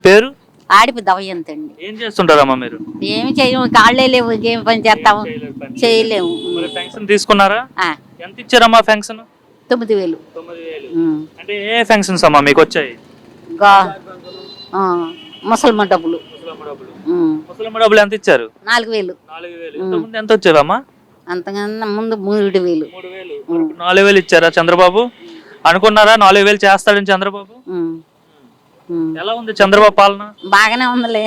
పేరు? ఆడిపి దవయంతండి. ఏం చేస్తుంటారమ్మా మీరు? ఏమి చేయము, కాళ్ళే లేవు, ఏం పని చేస్తాము, చేయలేము. మరి పెన్షన్ తీసుకున్నారా? ఆ, ఎంత ఇచ్చారమ్మా పెన్షన్? 9,000. 9,000. అంటే ఏ ఫంక్షన్స్ అమ్మా మీకు వచ్చాయి? గా ముసల్మ డబ్బులు ముసలమ్మ డబ్బులు ఎంత ఇచ్చారు? 4,000. 4,000. ఇంతకుముందు ఎంత వచ్చేవమ్మా? అంతకన్నా ముందు 3,000. 3,000. 4,000 ఇచ్చారా చంద్రబాబు? అనుకున్నారా 4,000 చేస్తాడని చంద్రబాబు? ఎలా ఉంది చంద్రబాబు పాలన? బాగానే ఉందిలే,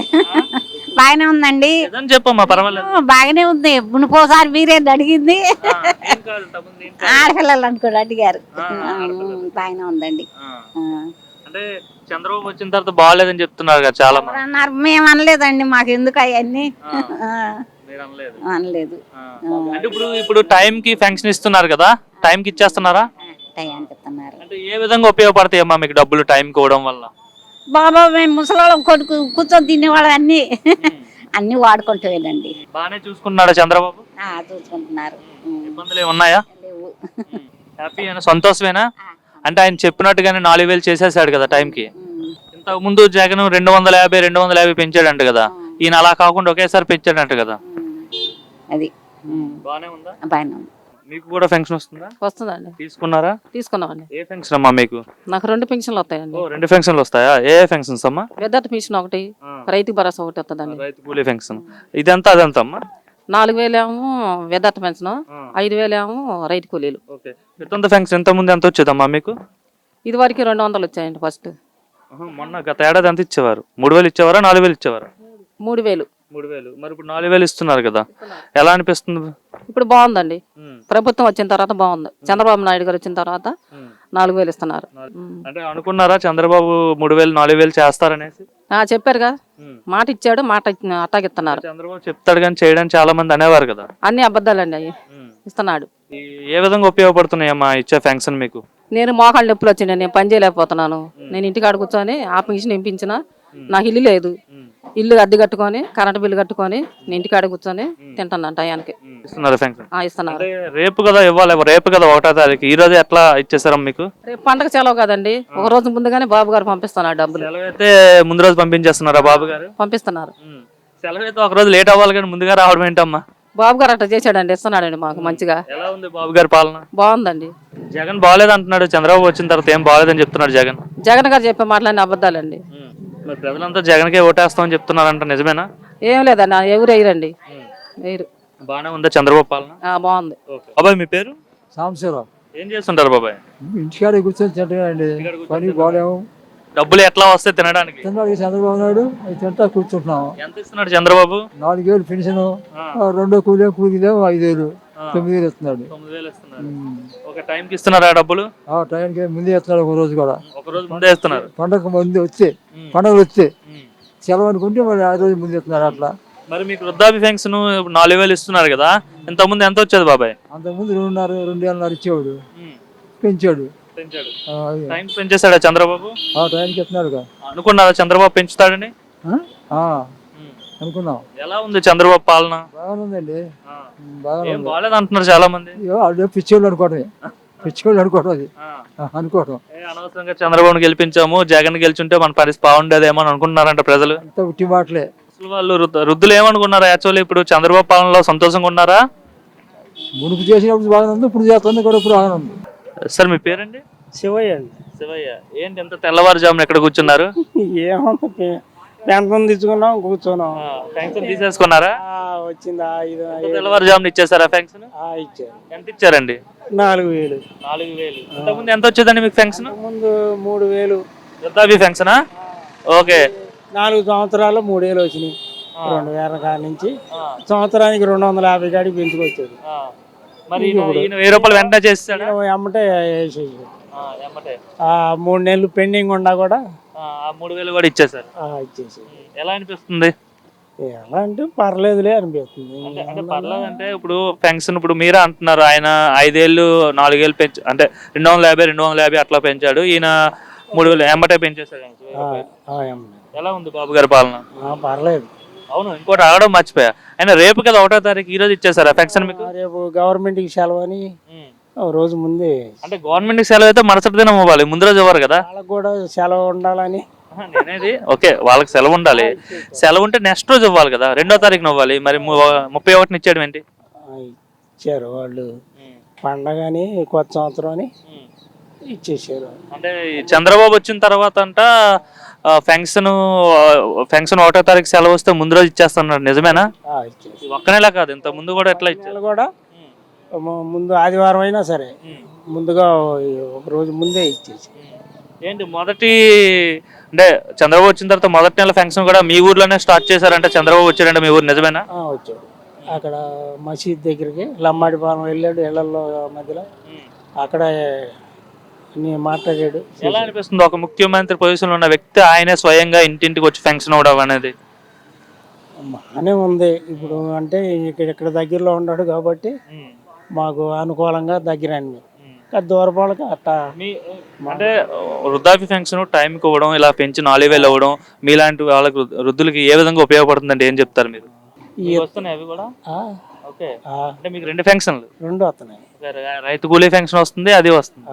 బాగానే ఉందండి. ఏదని చెప్పమ్మా, పర్వాలేదు. బాగానే ఉంది. మునిపోసారి మీరే అడిగింది, ఆడపిల్లలు అనుకోండి అడిగారు. బాగానే ఉందండి. అంటే చంద్రబాబు వచ్చిన తర్వాత బాగాలేదని చెప్తున్నారు కదా చాలా మంది. అన్నారు, మేము అనలేదండి, మాకు ఎందుకు అవన్నీ అనలేదు. అంటే ఇప్పుడు టైం కి ఫంక్షన్ ఇస్తున్నారు కదా, టైం కి ఇచ్చేస్తున్నారా? టైంకి ఇస్తున్నారు. అంటే ఏ విధంగా ఉపయోగపడతాయి అమ్మా మీకు డబ్బులు టైం కి ఇవ్వడం వల్ల? బాబా మేము ముసలాళ్ళం కొడుకు కూర్చొని తినేవాళ్ళు అన్ని వాడుకుంటామేనండి. బాగానే చూసుకున్నాడు చంద్రబాబు? చూసుకుంటున్నారు. ఇబ్బందులు ఏమున్నాయా? లేవు. హ్యాపీ అయినా, సంతోషమేనా? అంటే ఆయన చెప్పినట్టుగానే 4,000 చేసేసాడు కదా టైంకి. ఇంతకు ముందు జగన్ 250 పెంచాడంట కదా, ఈయన అలా కాకుండా ఒకేసారి పెంచాడంట కదా. అది బానే ఉందా? బాగానే ఉంది. మీకు కూడా పెన్షన్ వస్తుందా? వస్తుందండి. తీసుకున్నారా? తీసుకున్నామండి. ఏ పెన్షన్ అమ్మా మీకు? నాకు 2 పెన్షన్లు వస్తాయండి. 2 పెన్షన్లు వస్తాయా? ఏ పెన్షన్స్ అమ్మా? పెద్ద పెన్షన్ ఒకటి, రైతు భరోసా ఒకటి వస్తుందండి. రైతు కూలీ పెన్షన్. ఇదంతా అదంతా అమ్మా? 4,000 ఏమో వెదట పెన్షన్, 5,000 ఏమో రైతు కూలీలు. వితంత పెన్షన్ ఎంత ముందు ఎంత వచ్చేదమ్మా మీకు? ఇది వరకు 200 వచ్చాయండి ఫస్ట్. మొన్న గత ఏడాది ఎంత ఇచ్చేవారు? 3,000 ఇచ్చేవారా 4,000 ఇచ్చేవారా? 3,000. 3,000. మరి ఇప్పుడు 4,000 ఇస్తున్నారు కదా, ఎలా అనిపిస్తుంది? ఇప్పుడు బాగుందండి, ప్రభుత్వం వచ్చిన తర్వాత బాగుంది. చంద్రబాబు నాయుడు గారు వచ్చిన తర్వాత 4,000 ఇస్తున్నారు. అంటే అనుకున్నారా చంద్రబాబు 3,000 4,000 చేస్తారనేసి? చెప్పారుగా, మాట ఇచ్చాడు, మాట అట్టాగిస్తున్నారు. చంద్రబాబు చెప్తాడు కానీ చేయడానికి చాలా మంది అనేవారు కదా. అన్ని అబద్ధాలండి, అవి ఇస్తున్నాడు. ఏ విధంగా ఉపయోగపడుతున్నాయమ్మా ఇచ్చే పెన్షన్ మీకు? నేను మోకాళ్ళ నొప్పులు వచ్చింది, నేను పని చేయలేకపోతున్నాను. నేను ఇంటికాడ కూర్చొని ఆ పెన్షన్ ఇంపించిన, నాకు ఇల్లు లేదు, ఇల్లు అద్దె కట్టుకొని కరెంట్ బిల్లు కట్టుకొని నేను ఇంటికాడ కూర్చొని తింటాను టయానికి. ఇస్తున్నారు. రేపు కదా ఇవ్వాలి, రేపు కదా 1వ తారీఖు, ఈ రోజు ఎట్లా ఇచ్చేసారా మీకు? రేపు పండగ సెలవు కదండి, ఒక రోజు ముందుగానే బాబు గారు పంపిస్తున్నారు డబ్బులు. సెలవు అయితే ముందు రోజు పంపించేస్తున్నారా బాబు గారు? పంపిస్తున్నారు. సెలవు అయితే ఒక రోజు లేట్ అవ్వాలి కానీ ముందుగా రావడం ఏంటమ్మా? బాబు గారు అట్లా చేశాడండి, ఇస్తున్నాడండి మాకు మంచిగా. ఎలా ఉంది బాబు గారి పాలన? బాగుందండి. జగన్ బాగాలేదు అంటున్నాడు, చంద్రబాబు వచ్చిన తర్వాత ఏం బాగాలేదని చెప్తున్నాడు జగన్. జగన్ గారు చెప్పే మాటలన్నీ అబద్ధాలండి. మరి ప్రజలంతా జగన్కే ఓటేస్తామని చెప్తున్నారంట, నిజమేనా? ఏం లేదన్న, ఎవరు వేయరండి, వేయరు. బాగానే ఉందా చంద్రబాబు పాలన? బాగుంది. బాబాయ్ మీ పేరు? సాంబశివరావు. ఏం చేస్తుంటారు బాబాయ్? ఇంటికాడ కూర్చొని తింటానండి, పని బాగాలేము. డబ్బులు ఎట్లా వస్తాయి తినడానికి? తిన్నాడు చంద్రబాబు నాయుడు, అవి తింటా కూర్చుంటున్నాము. ఎంత ఇస్తున్నాడు చంద్రబాబు? 4,000 పెన్షన్, 2 కూలీదేమో 5,000, 9,000 ఇస్తున్నాడు. 9,000 ఇస్తున్నారు. ఒక టైంకి ఇస్తున్నారా డబ్బులు? టైంకి ముందే ఇస్తున్నాడు, ఒక రోజు కూడా. ఒక రోజు ముందే ఇస్తున్నారు. పండగ ముందే పండుగలు వస్తే సెలవు అనుకుంటే మరి ఆ రోజు ముందే ఇస్తున్నారు అట్లా. మరి మీకు వృద్ధాప్య పెన్షన్ 4,000 ఇస్తున్నారు కదా, ఇంత ముందు ఎంత వచ్చేది బాబాయ్? అంతకుముందు 2,500 ఇచ్చేవాడు, పెంచాడు. టైంకి పెంచేశాడా చంద్రబాబు? టైంకి ఇస్తున్నాడు. అనుకున్నారా చంద్రబాబు పెంచుతాడని? అనుకున్నాం. ఎలా ఉంది చంద్రబాబు పాలన? బాగానుందండి, బాగాలేదు అంటున్నారు చాలా మంది. పిచ్చోళ్ళు అనుకోవటమే, పిచ్చుకోళ్ళు అనుకోవటం, అది అనుకోవటం. అనవసరంగా చంద్రబాబుని గెలిపించాము, జగన్ గెలిచుంటే మన పరిస్థితి బాగుండేదేమో అని అనుకుంటున్నారంట ప్రజలు. అంత ఉట్టి మాటలే. అసలు వాళ్ళు వృద్ధులు ఏమనుకున్నారు యాక్చువల్లీ? ఇప్పుడు చంద్రబాబు పాలనలో సంతోషంగా ఉన్నారా? మునుపు చేసినప్పుడు బాగానే ఉంది, ఇప్పుడు చేస్తుంది కూడా ఇప్పుడు బాగానే ఉంది. సార్ మీ పేరండి? శివయ్య అండి. శివయ్య. ఏంటి ఎంత తెల్లవారుజామున ఎక్కడ కూర్చున్నారు? పెన్షన్ తీసుకున్నాం, కూర్చున్నాం. పెన్షన్ తీసేసుకున్నారా? వచ్చిందా? తెల్లవారుజామున ఇచ్చేసారా పెన్షన్? ఇచ్చారు. ఎంత ఇచ్చారండి? 4,000. 4,000. ఇంతకుముందు ఎంత వచ్చేదండి మీకు పెన్షన్? ముందు 3,000. వృద్ధాప్య పెన్షనా? ఓకే. 4 సంవత్సరాలు 3,000 వచ్చినాయి. 2,000 కాడి నుంచి సంవత్సరానికి 250 కాడికి పెంచుకొచ్చేది. మరి 1000 రూపాయలు వెంటనే చేస్తాడు, ఎమ్మటే వేసేసి. 3 నెలలు పెండింగ్ ఉన్నా కూడా 3,000 కూడా ఇచ్చేసారు. ఇచ్చేసి. ఎలా అనిపిస్తుంది? ఎలా అంటే పర్లేదులే అనిపిస్తుంది. అంటే పర్లేదు అంటే ఇప్పుడు పెన్షన్ ఇప్పుడు మీరే అంటున్నారు, ఆయన 5 ఏళ్ళు 4 ఏళ్ళు పెంచు అంటే 250 అట్లా పెంచాడు, ఈయన 3,000 ఎమ్మటే పెంచేశాడు. ఎలా ఉంది బాబు గారి పాలన? పర్లేదు. అవును, ఇంకోటి ఆగడం మర్చిపోయా, ఆయన రేపు కదా 1వ తారీఖు, ఈ రోజు ఇచ్చేసారా పెన్షన్ మీకు? రేపు గవర్నమెంట్ కి సెలవు అని రోజు ముందే. అంటే గవర్నమెంట్ సెలవు అయితే మరుసటి దినం ఇవ్వాలి, ముందు రోజు ఇవ్వరు కదా? వాళ్ళకి కూడా సెలవు ఉండాలని నేనేది ఓకే, వాళ్ళకి సెలవు ఉండాలి. సెలవు ఉంటే నెక్స్ట్ రోజు ఇవ్వాలి కదా, 2వ తారీఖున ఇవ్వాలి. మరి 31ని ఇచ్చాడు ఏంటి? ఇచ్చారు వాళ్ళు పండగని కొత్త సంవత్సరం అని ఇచ్చేసారు. అంటే ఈ చంద్రబాబు వచ్చిన తర్వాత అంట ఫంక్షన్ 1వ తారీఖు సెలవు వస్తే ముందు రోజు ఇచ్చేస్తున్నారు, నిజమేనా? ఇచ్చేసారు. ఈ ఒక్కనేలా కాదు, ఇంత ముందు కూడా ఎట్లా ఇచ్చారు? నెల కూడా ముందు ఆదివారం అయినా సరే ముందుగా ఒక రోజు ముందే ఇచ్చేసి. ఏంటి మొదటి అంటే చంద్రబాబు వచ్చిన తర్వాత మొదటి నెల ఫంక్షన్ కూడా మీ ఊర్లోనే స్టార్ట్ చేశారంటే చంద్రబాబు వచ్చారంటే మీ ఊరు, నిజమేనా? వచ్చాడు అక్కడ మసీద్ దగ్గరికి లంబాడిపాలెం వెళ్ళాడు, ఇళ్లలో మధ్యలో అక్కడ మాట్లాడాడు. ఎలా అనిపిస్తుంది ఒక ముఖ్యమంత్రి పొజిషన్లో ఉన్న వ్యక్తి ఆయనే స్వయంగా ఇంటింటికి వచ్చి ఫంక్షన్ అవడం అనేది? బాగానే ఉంది. ఇప్పుడు అంటే ఇక్కడ దగ్గరలో ఉన్నాడు కాబట్టి మాకు అనుకూలంగా దగ్గర అండి. దూరపాలకి అట్టా అంటే వృద్ధాప్య ఫంక్షన్ టైంకి ఇవ్వడం, ఇలా పెంచి 4,000 ఇవ్వడం మీలాంటి వాళ్ళకి వృద్ధులకి ఏ విధంగా ఉపయోగపడుతుందంటే ఏం చెప్తారు మీరు? వస్తున్నాయి అవి కూడా? ఓకే, అంటే మీకు 2 ఫంక్షన్లు? 2 వస్తున్నాయి. రైతు కూలీ ఫంక్షన్ వస్తుంది, అది వస్తుంది.